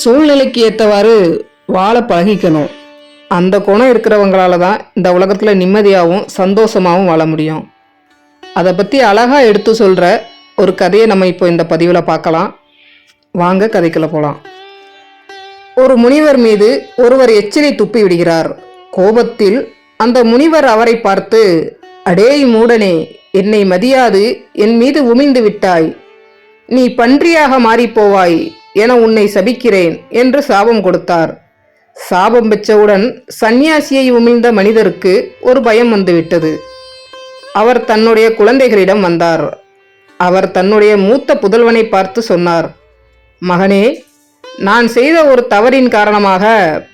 சூழ்நிலைக்கு ஏற்றவாறு வாழ பழகிக்கணும். அந்த குணம் இருக்கிறவங்களால தான் இந்த உலகத்தில் நிம்மதியாகவும் சந்தோஷமாகவும் வாழ முடியும். அதை பற்றி அழகாக எடுத்து சொல்கிற ஒரு கதையை நம்ம இப்போ இந்த பதிவில் பார்க்கலாம். வாங்க கதைக்குள்ள போகலாம். ஒரு முனிவர் மீது ஒருவர் எச்சிலை துப்பி விடுகிறார். கோபத்தில் அந்த முனிவர் அவரை பார்த்து, அடேய் மூடனே, என்னை மதியாது என் மீது உமிழ்ந்து விட்டாய், நீ பன்றியாக மாறிப்போவாய் என உன்னை சபிக்கிறேன் என்று சாபம் கொடுத்தார். சாபம் பெற்றவுடன் சந்நியாசியை உமிழ்ந்த மனிதருக்கு ஒரு பயம் வந்துவிட்டது. அவர் தன்னுடைய குழந்தைகளிடம் வந்தார். அவர் தன்னுடைய மூத்த புதல்வனை பார்த்து சொன்னார், மகனே, நான் செய்த ஒரு தவறின் காரணமாக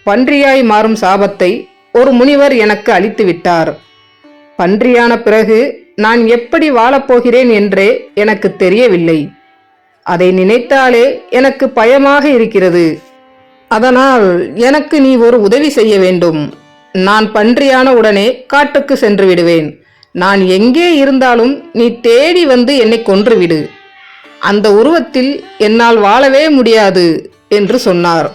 பன்றியாய் மாறும் சாபத்தை ஒரு முனிவர் எனக்கு அளித்து விட்டார். பன்றியான பிறகு நான் எப்படி வாழப்போகிறேன் என்றே எனக்கு தெரியவில்லை. அதை நினைத்தாலே எனக்கு பயமாக இருக்கிறது. அதனால் எனக்கு நீ ஒரு உதவி செய்ய வேண்டும். நான் பன்றியான உடனே காட்டுக்கு சென்று விடுவேன். நான் எங்கே இருந்தாலும் நீ தேடி வந்து என்னை கொன்றுவிடு. அந்த உருவத்தில் என்னால் வாழவே முடியாது என்று சொன்னார்.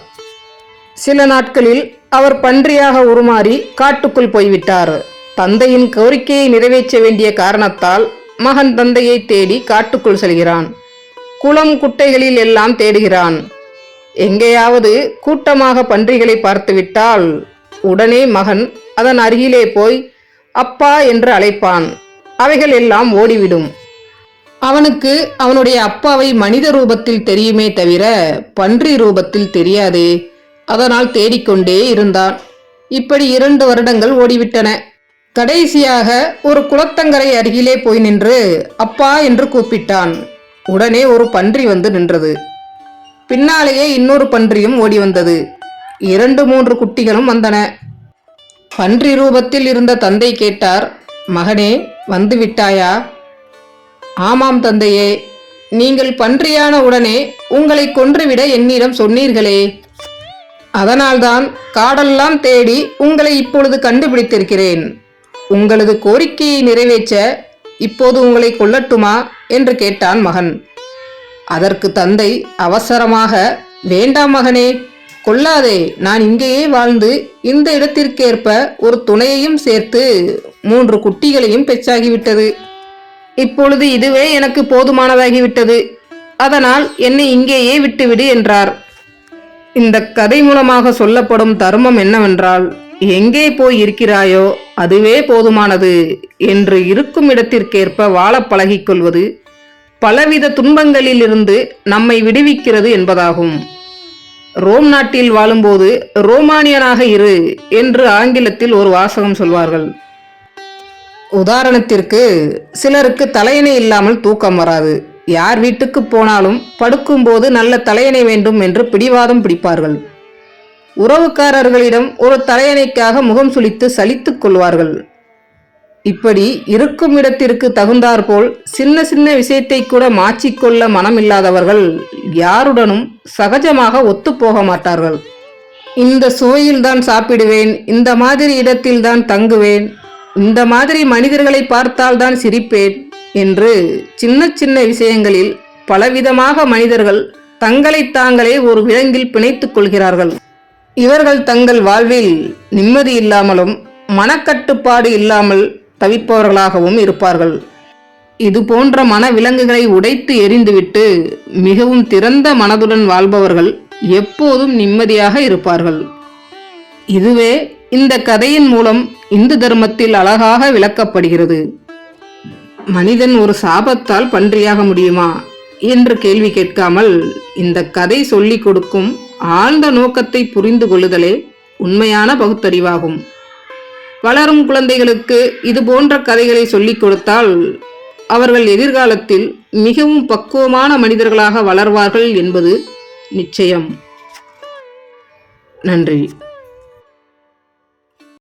சில நாட்களில் அவர் பன்றியாக உருமாறி காட்டுக்குள் போய்விட்டார். தந்தையின் கோரிக்கையை நிறைவேற்ற வேண்டிய காரணத்தால் மகன் தந்தையை தேடி காட்டுக்குள் செல்கிறான். குளம் குட்டைகளில் எல்லாம் தேடுகிறான். எங்கேயாவது கூட்டமாக பன்றிகளை பார்த்துவிட்டால் உடனே மகன் அதன் அருகிலே போய் அப்பா என்று அழைப்பான். அவைகள் எல்லாம் ஓடிவிடும். அவனுக்கு அவனுடைய அப்பாவை மனித ரூபத்தில் தெரியுமே தவிர பன்றி ரூபத்தில் தெரியாதே. அதனால் தேடிக்கொண்டே இருந்தான். இப்படி 2 வருடங்கள் ஓடிவிட்டன. கடைசியாக ஒரு குளத்தங்கரை அருகிலே போய் நின்று அப்பா என்று கூப்பிட்டான். உடனே ஒரு பன்றி வந்து நின்றது. பின்னாலேயே இன்னொரு பன்றியும் ஓடி வந்தது. 2-3 குட்டிகளும் வந்தன. பன்றி ரூபத்தில் இருந்த தந்தை கேட்டார், மகனே, வந்து விட்டாயா? ஆமாம் தந்தையே, நீங்கள் பன்றியான உடனே உங்களை கொன்றுவிட என்னிடம் சொன்னீர்களே, அதனால்தான் காடெல்லாம் தேடி உங்களை இப்பொழுது கண்டுபிடித்திருக்கிறேன். உங்களது கோரிக்கையை நிறைவேற்ற இப்போது உங்களை கொல்லட்டுமா என்று கேட்டான் மகன். அதற்கு தந்தை அவசரமாக, வேண்டாம் மகனே, கொல்லாதே. நான் இங்கேயே வாழ்ந்து இந்த இடத்திற்கேற்ப ஒரு துணையையும் சேர்த்து 3 குட்டிகளையும் பெற்றாகிவிட்டது. இப்பொழுது இதுவே எனக்கு போதுமானதாகிவிட்டது. அதனால் என்னை இங்கேயே விட்டுவிடு என்றார். இந்த கதை மூலமாக சொல்லப்படும் தர்மம் என்னவென்றால், எங்கே போய் இருக்கிறாயோ அதுவே போதுமானது என்று இருக்கும் இடத்திற்கேற்ப வாழ பழகிக்கொள்வது பலவித துன்பங்களிலிருந்து நம்மை விடுவிக்கிறது என்பதாகும். ரோம் நாட்டில் வாழும்போது ரோமானியனாக இரு என்று ஆங்கிலத்தில் ஒரு வாசகம் சொல்வார்கள். உதாரணத்திற்கு, சிலருக்கு தலையணை இல்லாமல் தூக்கம் வராது. யார் வீட்டுக்கு போனாலும் படுக்கும்போது நல்ல தலையணை வேண்டும் என்று பிடிவாதம் பிடிப்பார்கள். உறவுக்காரர்களிடம் ஒரு தலையணைக்காக முகம் சுளித்து சலித்துக் கொள்வார்கள். இப்படி இருக்கும் இடத்திற்கு தகுந்தாற்போல் சின்ன சின்ன விஷயத்தை கூட மாற்றிக்கொள்ள மனமில்லாதவர்கள் யாருடனும் சகஜமாக ஒத்துப்போக மாட்டார்கள். இந்த சுவையில்தான் சாப்பிடுவேன், இந்த மாதிரி இடத்தில்தான் தங்குவேன், இந்த மாதிரி மனிதர்களை பார்த்தால்தான் சிரிப்பேன் என்று சின்ன சின்ன விஷயங்களில் பலவிதமாக மனிதர்கள் தங்களை தாங்களே ஒரு விலங்கில் பிணைத்துக் கொள்கிறார்கள். இவர்கள் தங்கள் வாழ்வில் நிம்மதி இல்லாமலும் மனக்கட்டுப்பாடு இல்லாமல் தவிப்பவர்களாகவும் இருப்பார்கள். இது போன்ற மனவிலங்குகளை உடைத்து எறிந்துவிட்டு மிகவும் திறந்த மனதுடன் வாழ்பவர்கள் எப்போதும் நிம்மதியாக இருப்பார்கள். இதுவே இந்த கதையின் மூலம் இந்து தர்மத்தில் அழகாக விளக்கப்படுகிறது. மனிதன் ஒரு சாபத்தால் பன்றியாக முடியுமா என்று கேள்வி கேட்காமல் இந்த கதை சொல்லிக் கொடுக்கும் ஆழ்ந்த நோக்கத்தை புரிந்து கொள்ளுதலே உண்மையான பகுத்தறிவாகும். வளரும் குழந்தைகளுக்கு இது போன்ற கதைகளை சொல்லிக் கொடுத்தால் அவர்கள் எதிர்காலத்தில் மிகவும் பக்குவமான மனிதர்களாக வளர்வார்கள் என்பது நிச்சயம். நன்றி.